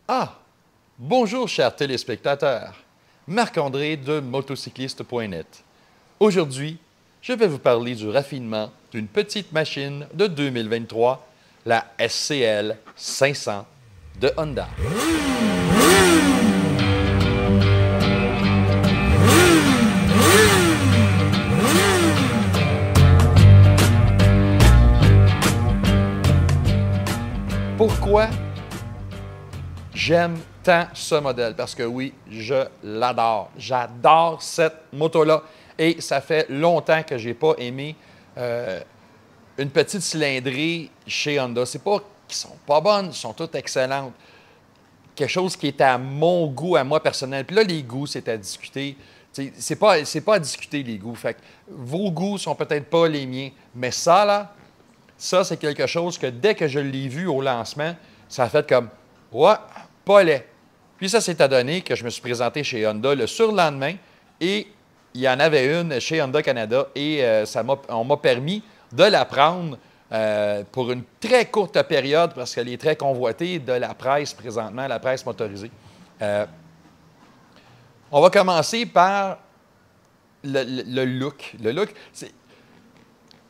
Ah, bonjour chers téléspectateurs, Marc-André de motocycliste.net. Aujourd'hui, je vais vous parler du raffinement d'une petite machine de 2023, la SCL 500 de Honda. Pourquoi j'aime tant ce modèle? Parce que oui, je l'adore. J'adore cette moto-là. Et ça fait longtemps que je n'ai pas aimé une petite cylindrée chez Honda. C'est pas qu'ils sont pas bonnes, elles sont toutes excellentes. Quelque chose qui est à mon goût, à moi personnel. Puis là, les goûts, c'est à discuter. C'est pas à discuter, les goûts. Fait que vos goûts sont peut-être pas les miens. Mais ça, là, ça, c'est quelque chose que dès que je l'ai vu au lancement, ça a fait comme « Ouais, pas laid ». Puis ça s'est adonné que je me suis présenté chez Honda le surlendemain et il y en avait une chez Honda Canada et on m'a permis de la prendre pour une très courte période parce qu'elle est très convoitée de la presse présentement, la presse motorisée. On va commencer par le look. Le look, c'est...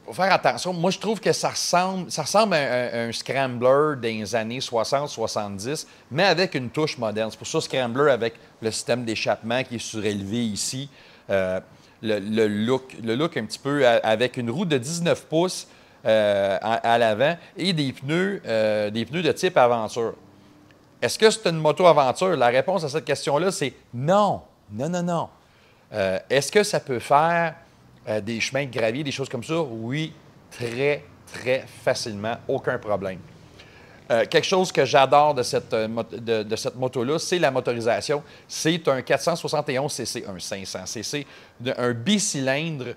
Il faut faire attention. Moi, je trouve que ça ressemble à un Scrambler des années 60-70, mais avec une touche moderne. C'est pour ça Scrambler avec le système d'échappement qui est surélevé ici. Le look un petit peu avec une roue de 19 pouces à l'avant et des pneus de type aventure. Est-ce que c'est une moto aventure? La réponse à cette question-là, c'est non. Non, non, non. Est-ce que ça peut faire des chemins de gravier, des choses comme ça? Oui, très, très facilement, aucun problème. Quelque chose que j'adore de cette moto-là, c'est la motorisation. C'est un 471cc, un 500cc, un bicylindre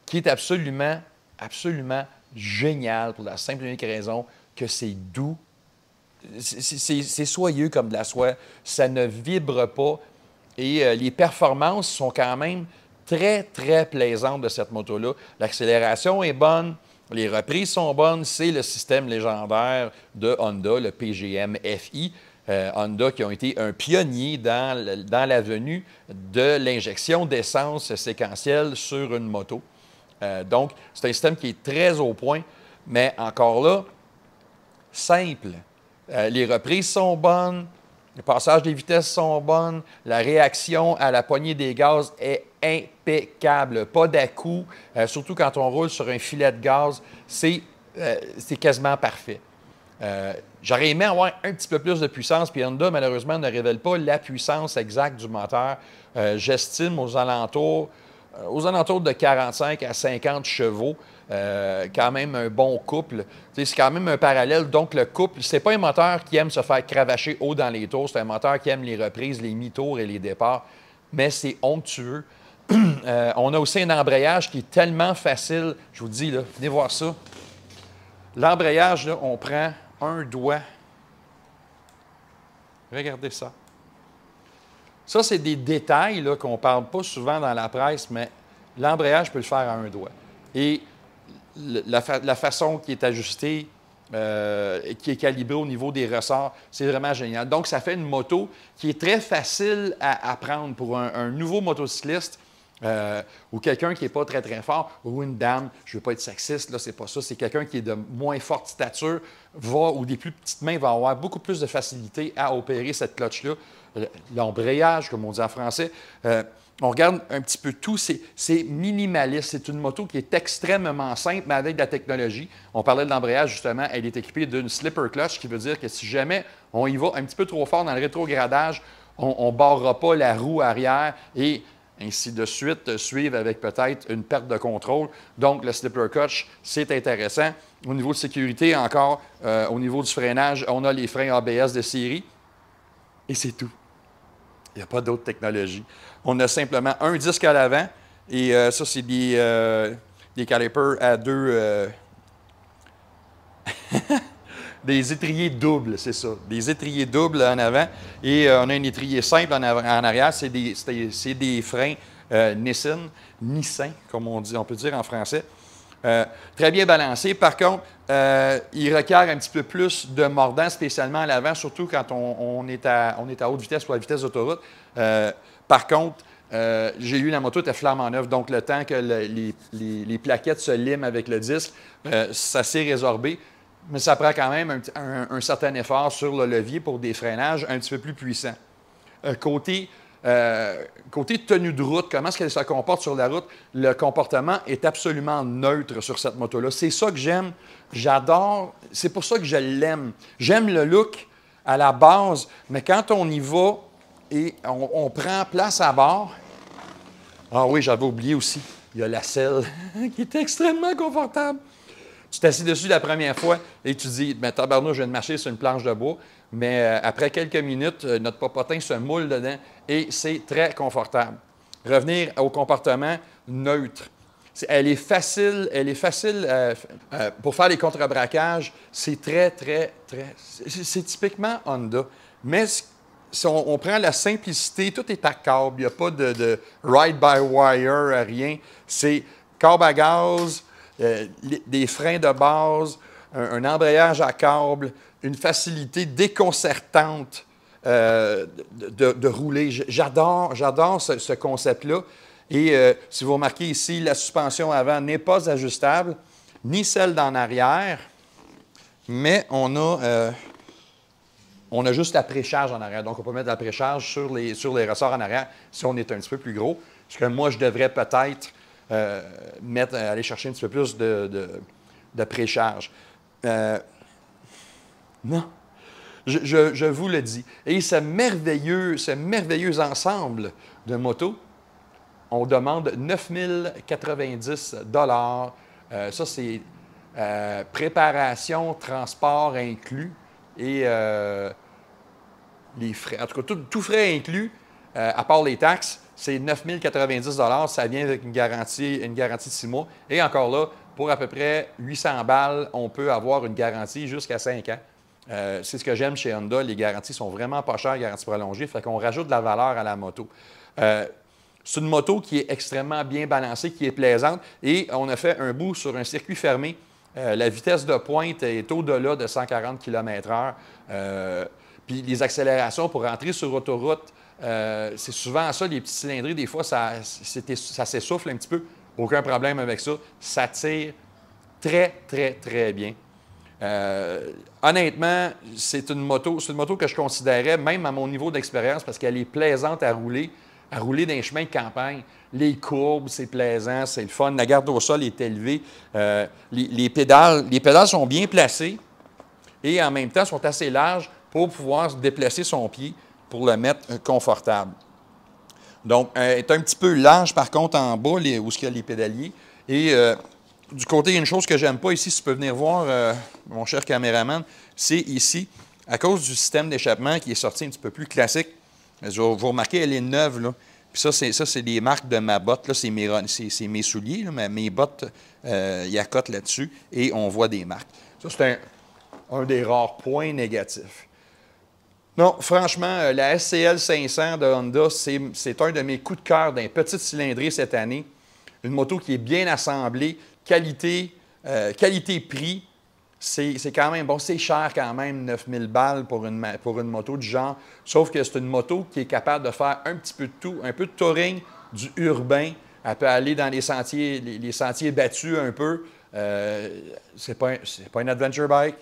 qui est absolument, absolument génial pour la simple et unique raison que c'est doux. C'est soyeux comme de la soie. Ça ne vibre pas. Et les performances sont quand même très, très plaisante de cette moto-là. L'accélération est bonne, les reprises sont bonnes. C'est le système légendaire de Honda, le PGM FI. Honda qui ont été un pionnier dans la venue de l'injection d'essence séquentielle sur une moto. Donc, c'est un système qui est très au point, mais encore là, simple. Les reprises sont bonnes. Les passages des vitesses sont bonnes. La réaction à la poignée des gaz est impeccable. Pas d'à-coups, surtout quand on roule sur un filet de gaz, c'est quasiment parfait. J'aurais aimé avoir un petit peu plus de puissance, puis Honda, malheureusement, ne révèle pas la puissance exacte du moteur. J'estime aux alentours de 45 à 50 chevaux. Quand même un bon couple. C'est quand même un parallèle. Donc, le couple, c'est pas un moteur qui aime se faire cravacher haut dans les tours. C'est un moteur qui aime les reprises, les mi-tours et les départs. Mais c'est onctueux. On a aussi un embrayage qui est tellement facile. Je vous dis, là, venez voir ça. L'embrayage, là, on prend un doigt. Regardez ça. Ça, c'est des détails qu'on ne parle pas souvent dans la presse, mais l'embrayage peut le faire à un doigt. Et la façon qui est ajustée, qui est calibrée au niveau des ressorts, c'est vraiment génial. Donc, ça fait une moto qui est très facile à prendre pour un nouveau motocycliste ou quelqu'un qui n'est pas très, très fort, ou une dame, je ne veux pas être sexiste, là, c'est pas ça, c'est quelqu'un qui est de moins forte stature, ou des plus petites mains, va avoir beaucoup plus de facilité à opérer cette clutch-là. L'embrayage, comme on dit en français, on regarde un petit peu tout, c'est minimaliste. C'est une moto qui est extrêmement simple, mais avec de la technologie. On parlait de l'embrayage, justement, elle est équipée d'une slipper clutch, qui veut dire que si jamais on y va un petit peu trop fort dans le rétrogradage, on ne barrera pas la roue arrière et ainsi de suite, suivre avec peut-être une perte de contrôle. Donc, le slipper clutch, c'est intéressant. Au niveau de sécurité, encore, au niveau du freinage, on a les freins ABS de série et c'est tout. Il n'y a pas d'autre technologie. On a simplement un disque à l'avant et ça, c'est des calipers à deux... des étriers doubles, c'est ça. Des étriers doubles en avant et on a un étrier simple en arrière. C'est des freins Nissin, comme on peut dire en français. Très bien balancé. Par contre, Il requiert un petit peu plus de mordant, spécialement à l'avant, surtout quand on est à haute vitesse ou à vitesse d'autoroute. Par contre, j'ai eu la moto était flambant neuve, donc le temps que les plaquettes se liment avec le disque, ça s'est résorbé. Mais ça prend quand même un certain effort sur le levier pour des freinages un petit peu plus puissants. Côté tenue de route, comment est-ce qu'elle se comporte sur la route, le comportement est absolument neutre sur cette moto-là. C'est ça que j'aime. J'adore. C'est pour ça que je l'aime. J'aime le look à la base, mais quand on y va et on prend place à bord. Ah oui, j'avais oublié aussi. Il y a la selle qui est extrêmement confortable. Tu t'assis dessus la première fois et tu dis, ben tabarnouche, je viens de marcher sur une planche de bois. Mais après quelques minutes, notre popotin se moule dedans et c'est très confortable. Revenir au comportement neutre. Elle est facile pour faire les contre-braquages. C'est c'est typiquement Honda. Mais si on prend la simplicité, tout est à câble. Il n'y a pas de ride-by-wire, rien. C'est câble à gaz, des freins de base, un embrayage à câble, une facilité déconcertante de rouler. J'adore ce concept-là. Et si vous remarquez ici, la suspension avant n'est pas ajustable, ni celle d'en arrière, mais on a juste la précharge en arrière. Donc, on peut mettre la précharge sur les ressorts en arrière si on est un petit peu plus gros. Ce que moi, je devrais peut-être aller chercher un petit peu plus de précharge. Non, je vous le dis. Et ce merveilleux ensemble de motos, on demande 9 090 $. Ça, c'est préparation, transport inclus et les frais. En tout cas, tout frais inclus, à part les taxes, c'est 9 090 $. Ça vient avec une garantie de 6 mois. Et encore là, pour à peu près 800 balles, on peut avoir une garantie jusqu'à 5 ans. C'est ce que j'aime chez Honda. Les garanties sont vraiment pas chères, garanties prolongées. Fait qu'on rajoute de la valeur à la moto. C'est une moto qui est extrêmement bien balancée, qui est plaisante. Et on a fait un bout sur un circuit fermé. La vitesse de pointe est au-delà de 140 km/h. Puis les accélérations pour rentrer sur autoroute, c'est souvent ça, les petits cylindrés, des fois, ça s'essouffle un petit peu. Aucun problème avec ça. Ça tire très, très, très bien. Honnêtement, c'est une moto que je considérais, même à mon niveau d'expérience, parce qu'elle est plaisante à rouler dans les chemins de campagne. Les courbes, c'est plaisant, c'est le fun. La garde au sol est élevée. Les pédales sont bien placées et en même temps sont assez larges pour pouvoir déplacer son pied pour le mettre confortable. Donc, elle est un petit peu large, par contre, en bas, où il y a les pédaliers. Et du côté, il y a une chose que j'aime pas ici, si tu peux venir voir, mon cher caméraman, c'est ici, à cause du système d'échappement qui est sorti un petit peu plus classique. Vous remarquez, elle est neuve, là. Puis ça, c'est des marques de ma botte. Là, c'est mes souliers, là, mes bottes, il y a cote là-dessus, et on voit des marques. Ça, c'est un des rares points négatifs. Non, franchement, la SCL 500 de Honda, c'est un de mes coups de cœur d'un petit cylindrée cette année. Une moto qui est bien assemblée, qualité-prix. C'est quand même, bon, c'est cher quand même, 9 000 balles pour une moto du genre. Sauf que c'est une moto qui est capable de faire un petit peu de tout, un peu de touring, du urbain. Elle peut aller dans les sentiers battus un peu. C'est pas une adventure bike.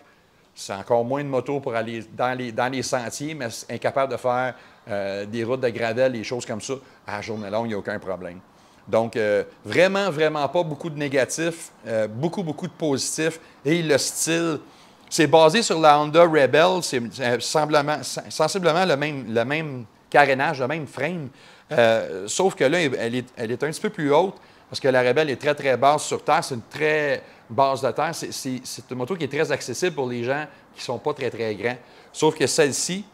C'est encore moins une moto pour aller dans les sentiers, mais incapable de faire des routes de gravel, des choses comme ça. À la journée longue, il n'y a aucun problème. Donc, vraiment, vraiment pas beaucoup de négatifs, beaucoup de positifs. Et le style, c'est basé sur la Honda Rebel, c'est sensiblement le même carénage, le même frame. Sauf que là, elle est un petit peu plus haute parce que la Rebel est très, très basse sur terre. C'est une très basse de terre. C'est une moto qui est très accessible pour les gens qui ne sont pas très, très grands. Sauf que celle-ci,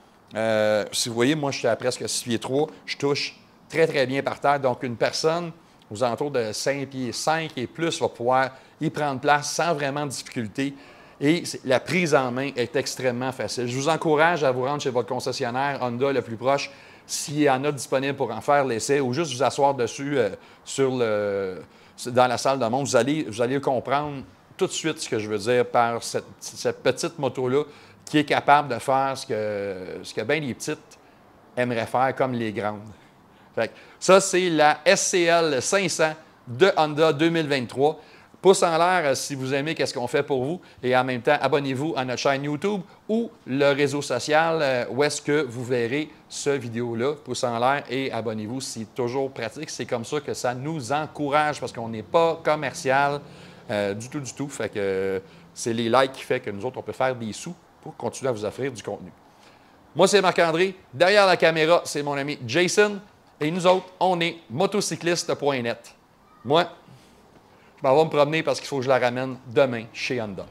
si vous voyez, moi, je suis à presque 6 pieds 3, je touche très, très bien par terre. Donc, une personne aux alentours de 5 pieds 5 et plus va pouvoir y prendre place sans vraiment de difficulté. Et la prise en main est extrêmement facile. Je vous encourage à vous rendre chez votre concessionnaire Honda le plus proche, s'il y en a disponible pour en faire l'essai, ou juste vous asseoir dessus dans la salle de montre. Vous allez comprendre tout de suite ce que je veux dire par cette petite moto-là qui est capable de faire ce que bien les petites aimeraient faire comme les grandes. Fait que ça, c'est la SCL 500 de Honda 2023. Pouce en l'air si vous aimez qu'est-ce qu'on fait pour vous. Et en même temps, abonnez-vous à notre chaîne YouTube ou le réseau social où est-ce que vous verrez ce vidéo-là. Pouce en l'air et abonnez-vous. C'est toujours pratique. C'est comme ça que ça nous encourage parce qu'on n'est pas commercial du tout. Fait que c'est les likes qui font que nous autres, on peut faire des sous pour continuer à vous offrir du contenu. Moi, c'est Marc-André. Derrière la caméra, c'est mon ami Jason. Et nous autres, on est motocycliste.net. Moi, je m'en vais me promener parce qu'il faut que je la ramène demain chez Honda.